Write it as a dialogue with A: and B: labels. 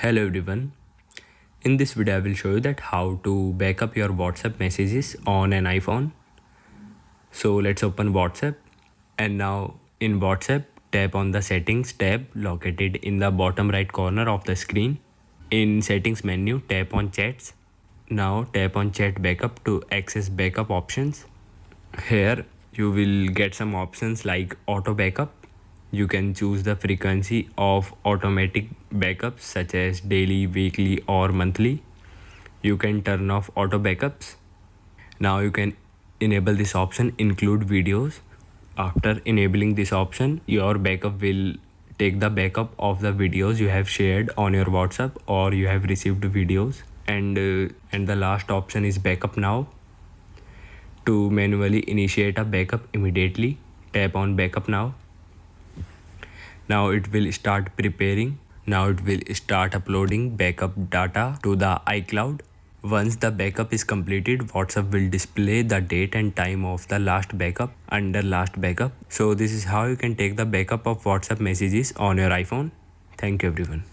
A: Hello everyone. In this video I will show you that how to backup your WhatsApp messages on an iPhone. So let's open WhatsApp, and now in WhatsApp tap on the settings tab located in the bottom right corner of the screen. In settings menu tap on chats. Now tap on chat backup to access backup options. Here you will get some options like auto backup. You can choose the frequency of automatic backups such as daily, weekly or monthly. You can turn off auto backups. Now you can enable this option include videos. After enabling this option, your backup will take the backup of the videos you have shared on your WhatsApp or you have received videos. And the last option is backup now. To manually initiate a backup immediately, tap on backup now. Now it will start preparing. Now it will start uploading backup data to the iCloud. Once the backup is completed, WhatsApp will display the date and time of the last backup under last backup. So this is how you can take the backup of WhatsApp messages on your iPhone. Thank you everyone.